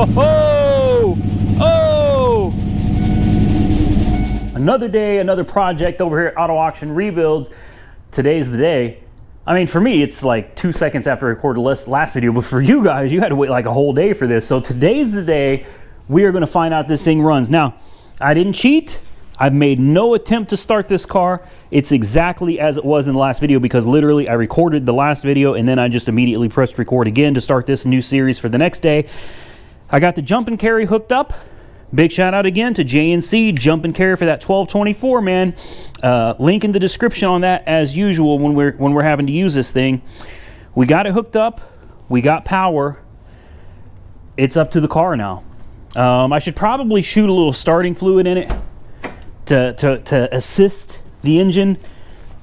Oh! Oh! Another day, another project over here at Auto Auction Rebuilds. Today's the day. I mean, for me, it's like 2 seconds after I recorded the last video, but for you guys, you had to wait like a whole day for this. So today's the day we are going to find out if this thing runs. Now, I didn't cheat. I've made no attempt to start this car. It's exactly as it was in the last video because literally I recorded the last video and then I just immediately pressed record again to start this new series for the next day. I got the jump and carry hooked up. Big shout out again to JNC Jump and Carry for that 1224, man. Link in the description on that as usual when we're having to use this thing. We got it hooked up. We got power. It's up to the car now. I should probably shoot a little starting fluid in it to assist the engine,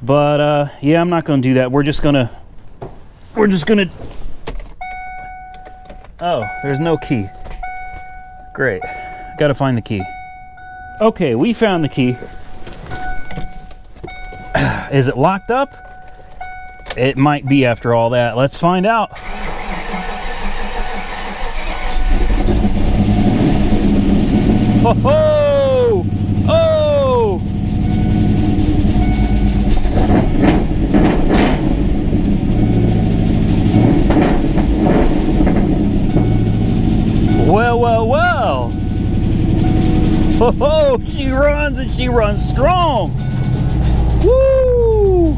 but yeah, I'm not going to do that. We're just gonna. Oh, there's no key. Great. Gotta find the key. Okay, we found the key. Is it locked up? It might be after all that. Let's find out. Ho ho! Oh! Well, well, well! Oh, she runs and she runs strong. Woo!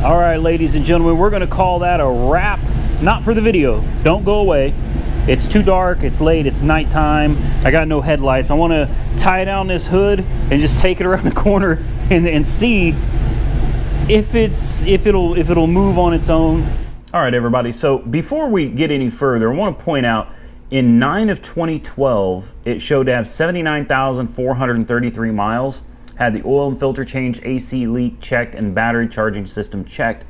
All right, ladies and gentlemen, we're going to call that a wrap. Not for the video. Don't go away. It's too dark, it's late, it's nighttime. I got no headlights. I want to tie down this hood and just take it around the corner and see if it'll move on its own. All right, everybody. So before we get any further, I want to point out in 9 of 2012, it showed to have 79,433 miles. Had the oil and filter change, AC leak checked, and battery charging system checked.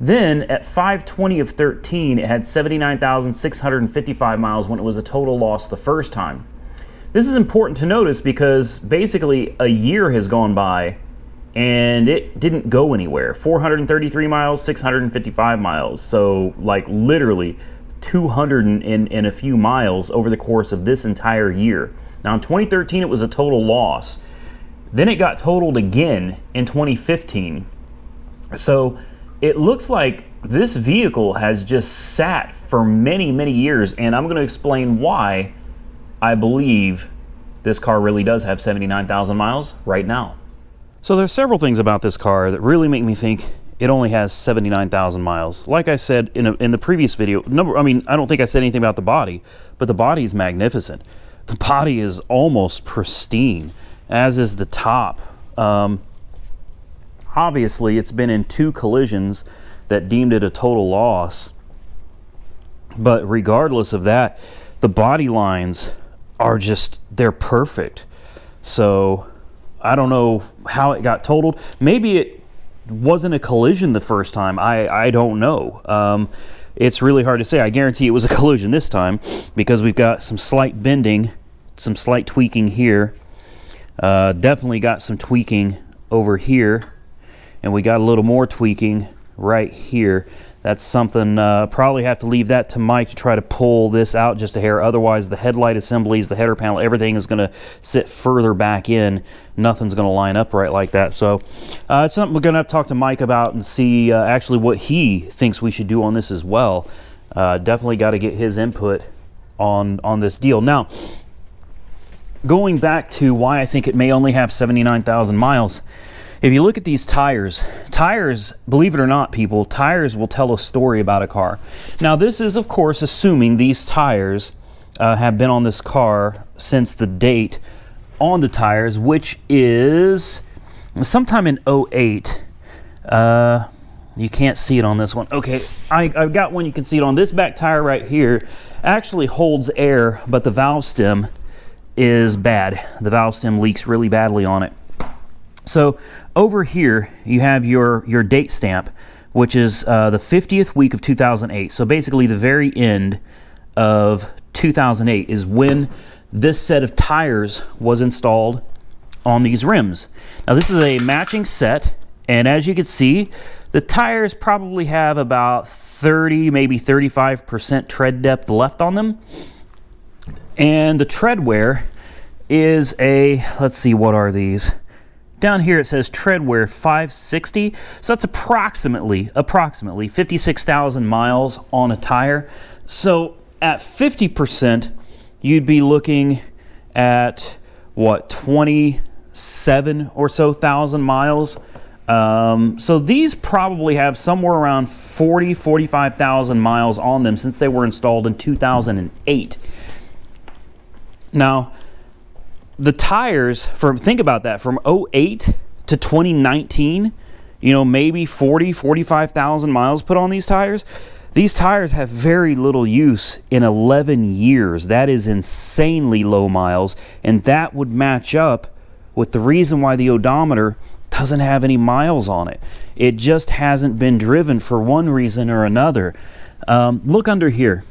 Then at 5/20 of 13, it had 79,655 miles when it was a total loss the first time. This is important to notice because basically a year has gone by and it didn't go anywhere. 433 miles, 655 miles. So like literally 200 and a few miles over the course of this entire year. Now in 2013, it was a total loss. Then it got totaled again in 2015. So it looks like this vehicle has just sat for many, many years, and I'm going to explain why I believe this car really does have 79,000 miles right now. So there's several things about this car that really make me think it only has 79,000 miles. Like I said in the previous video, I don't think I said anything about the body, but the body is magnificent. The body is almost pristine, as is the top. Obviously, it's been in 2 collisions that deemed it a total loss. But regardless of that, the body lines are they're perfect. So I don't know how it got totaled. Maybe it wasn't a collision the first time. I don't know. It's really hard to say. I guarantee it was a collision this time because we've got some slight bending, some slight tweaking here. Definitely got some tweaking over here. And we got a little more tweaking right here. That's something, probably have to leave that to Mike to try to pull this out just a hair. Otherwise, the headlight assemblies, the header panel, everything is going to sit further back in. Nothing's going to line up right like that. So it's something we're going to have to talk to Mike about and see actually what he thinks we should do on this as well. Definitely got to get his input on this deal. Now, going back to why I think it may only have 79,000 miles, if you look at these tires, believe it or not, people, tires will tell a story about a car. Now, this is, of course, assuming these tires have been on this car since the date on the tires, which is sometime in 08. You can't see it on this one. Okay, I've got one you can see it on. This back tire right here actually holds air, but the valve stem is bad. The valve stem leaks really badly on it. So over here, you have your date stamp, which is the 50th week of 2008. So basically the very end of 2008 is when this set of tires was installed on these rims. Now this is a matching set, and as you can see, the tires probably have about 30, maybe 35% tread depth left on them. And the tread wear is a, let's see, what are these? Down here it says tread wear 560, so that's approximately 56,000 miles on a tire. So at 50%, you'd be looking at what, 27 or so thousand miles. So these probably have somewhere around 45,000 miles on them since they were installed in 2008. Now, the tires, think about that, from 08 to 2019, you know, maybe 45,000 miles put on these tires. These tires have very little use in 11 years. That is insanely low miles, and that would match up with the reason why the odometer doesn't have any miles on it. It just hasn't been driven for one reason or another. Look under here.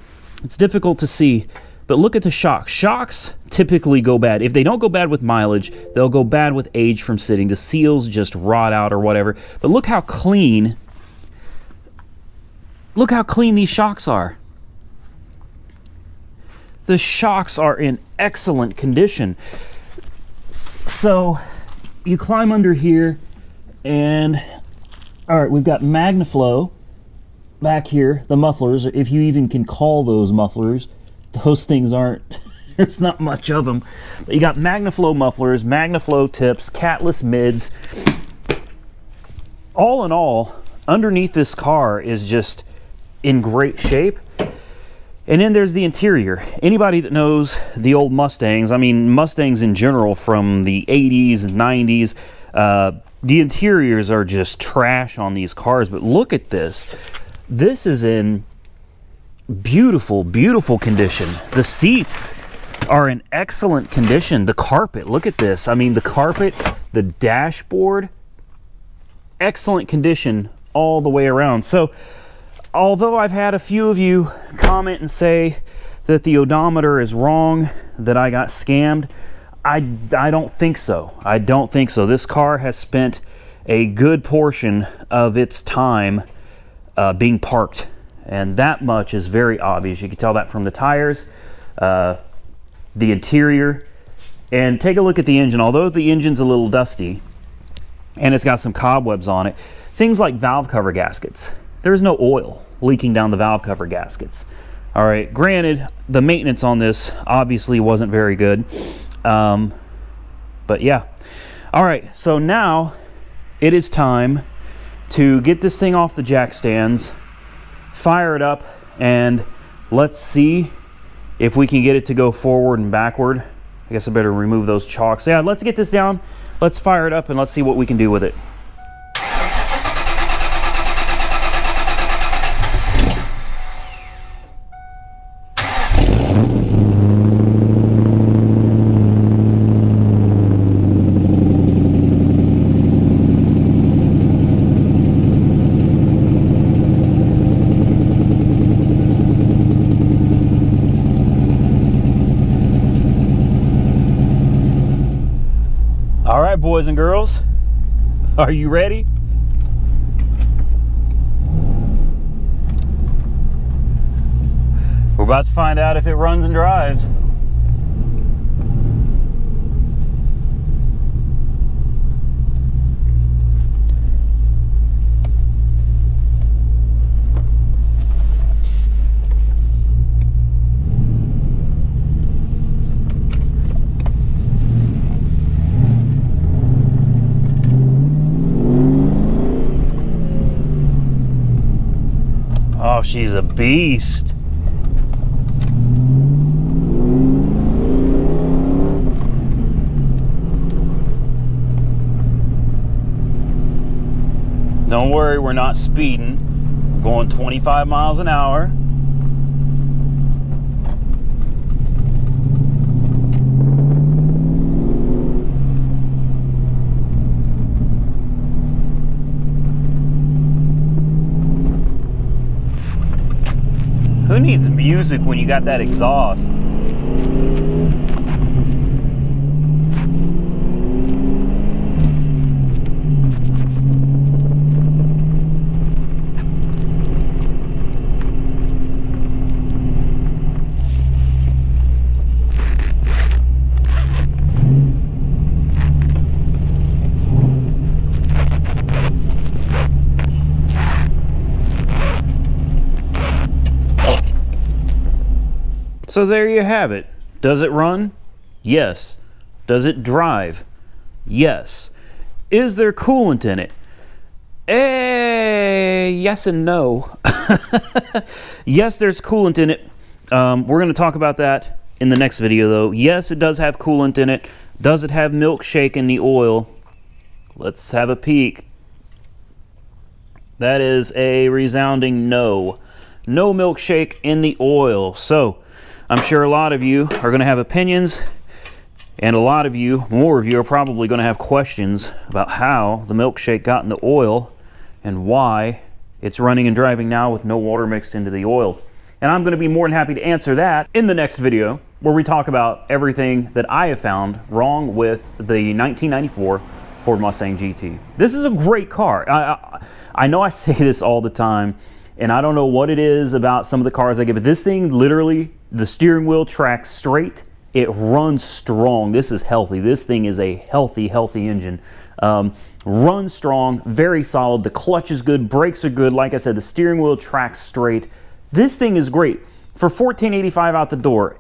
It's difficult to see, but look at the shocks. Shocks typically go bad. If they don't go bad with mileage, they'll go bad with age from sitting. The seals just rot out or whatever. But look how clean these shocks are. The shocks are in excellent condition. So you climb under here, and all right, we've got MagnaFlow back here, the mufflers, if you even can call those mufflers. Those things aren't, there's not much of them. But you got MagnaFlow mufflers, MagnaFlow tips, catless mids. All in all, underneath this car is just in great shape. And then there's the interior. Anybody that knows the old Mustangs, I mean Mustangs in general from the 80s and 90s, the interiors are just trash on these cars. But look at this. This is in beautiful, beautiful condition. The seats are in excellent condition. The carpet, look at this. I mean, the carpet, the dashboard, excellent condition all the way around. So although I've had a few of you comment and say that the odometer is wrong, that I got scammed, I don't think so. I don't think so. This car has spent a good portion of its time being parked, and that much is very obvious. You can tell that from the tires, the interior, and take a look at the engine. Although the engine's a little dusty and it's got some cobwebs on it, things like valve cover gaskets, there's no oil leaking down the valve cover gaskets. All right, granted, the maintenance on this obviously wasn't very good, but yeah. All right, so now it is time to get this thing off the jack stands, fire it up, and let's see if we can get it to go forward and backward. I guess I better remove those chocks. Yeah, let's get this down, let's fire it up, and let's see what we can do with it. All right, boys and girls, are you ready? We're about to find out if it runs and drives. Oh, she's a beast. Don't worry, we're not speeding. We're going 25 miles an hour. Who needs music when you got that exhaust? So there you have it. Does it run? Yes. Does it drive? Yes. Is there coolant in it? Yes and no. Yes, there's coolant in it. We're going to talk about that in the next video, though. Yes, it does have coolant in it. Does it have milkshake in the oil? Let's have a peek. That is a resounding no. No milkshake in the oil. So I'm sure a lot of you are going to have opinions, and a lot of you, more of you, are probably going to have questions about how the milkshake got in the oil and why it's running and driving now with no water mixed into the oil. And I'm going to be more than happy to answer that in the next video, where we talk about everything that I have found wrong with the 1994 Ford Mustang GT. This is a great car. I know I say this all the time, and I don't know what it is about some of the cars I get, but this thing literally, the steering wheel tracks straight. It runs strong. This is healthy. This thing is a healthy engine. Runs strong, very solid. The clutch is good. Brakes are good. Like I said, the steering wheel tracks straight. This thing is great. For $1,485 out the door,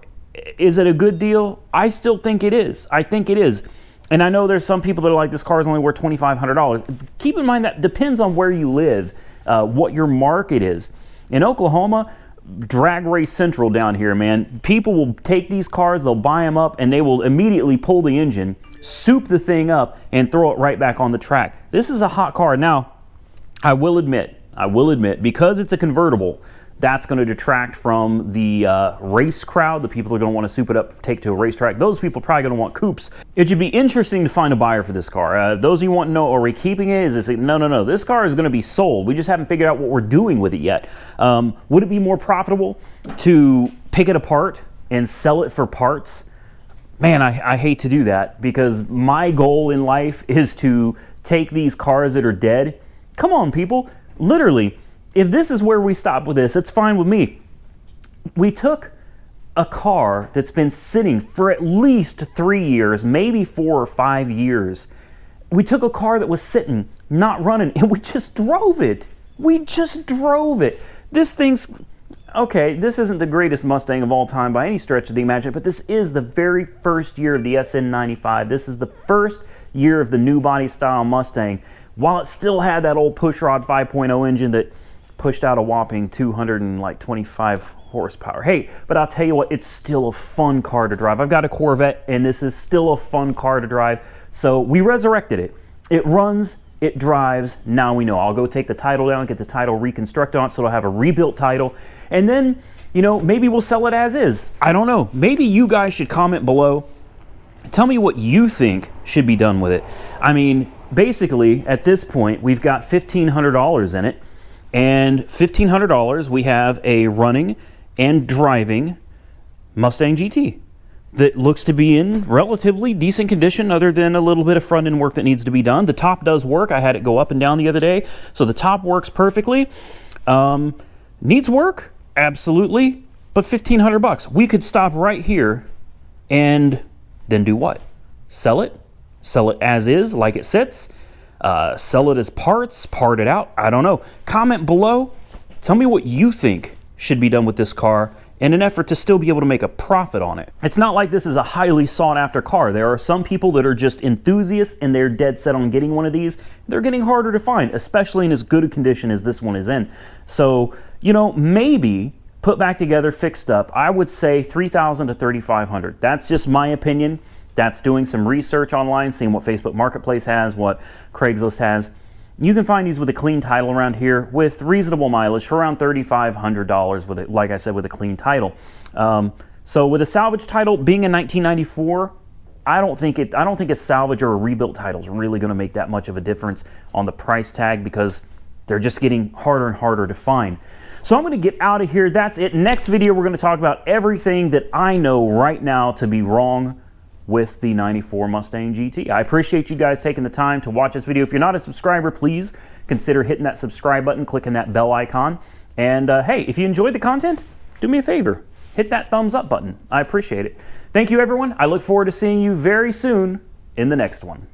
is it a good deal? I still think it is. I think it is. And I know there's some people that are like, this car is only worth $2,500. Keep in mind that depends on where you live, what your market is. In Oklahoma, drag race central down here, man. People will take these cars, they'll buy them up, and they will immediately pull the engine, soup the thing up, and throw it right back on the track. This is a hot car. Now, I will admit, because it's a convertible, that's going to detract from the race crowd, the people that are going to want to soup it up, take to a racetrack. Those people are probably going to want coupes. It should be interesting to find a buyer for this car. Those of you want to know, are we keeping it? Is this, no. This car is going to be sold. We just haven't figured out what we're doing with it yet. Would it be more profitable to pick it apart and sell it for parts? Man, I hate to do that, because my goal in life is to take these cars that are dead. Come on, people. Literally, if this is where we stop with this, it's fine with me. We took a car that's been sitting for at least 3 years, maybe 4 or 5 years. We took a car that was sitting, not running, and we just drove it. We just drove it. This thing's, okay, this isn't the greatest Mustang of all time by any stretch of the imagination, but this is the very first year of the SN95. This is the first year of the new body style Mustang. While it still had that old pushrod 5.0 engine that pushed out a whopping 225 horsepower. Hey, but I'll tell you what, it's still a fun car to drive. I've got a Corvette, and this is still a fun car to drive. So we resurrected it. It runs, it drives, now we know. I'll go take the title down, get the title reconstructed on it, so it'll have a rebuilt title. And then, you know, maybe we'll sell it as is. I don't know. Maybe you guys should comment below. Tell me what you think should be done with it. I mean, basically, at this point, we've got $1,500 in it. And $1,500, we have a running and driving Mustang GT that looks to be in relatively decent condition, other than a little bit of front end work that needs to be done. The top does work. I had it go up and down the other day, so the top works perfectly. Needs work, absolutely, but $1,500. We could stop right here and then do what? Sell it? Sell it as is, like it sits? Sell it as parts, part it out. I don't know. Comment below. Tell me what you think should be done with this car in an effort to still be able to make a profit on it. It's not like this is a highly sought after car. There are some people that are just enthusiasts and they're dead set on getting one of these. They're getting harder to find, especially in as good a condition as this one is in. So, you know, maybe put back together, fixed up, I would say $3,000 to $3,500. That's just my opinion. That's doing some research online, seeing what Facebook Marketplace has, what Craigslist has. You can find these with a clean title around here with reasonable mileage for around $3,500 with it, like I said, with a clean title. So with a salvage title being in 1994, I don't think a salvage or a rebuilt title is really going to make that much of a difference on the price tag, because they're just getting harder and harder to find. So I'm going to get out of here. That's it. Next video, we're going to talk about everything that I know right now to be wrong with the 94 Mustang GT. I appreciate you guys taking the time to watch this video. If you're not a subscriber, please consider hitting that subscribe button, clicking that bell icon. And hey, if you enjoyed the content, do me a favor. Hit that thumbs up button. I appreciate it. Thank you, everyone. I look forward to seeing you very soon in the next one.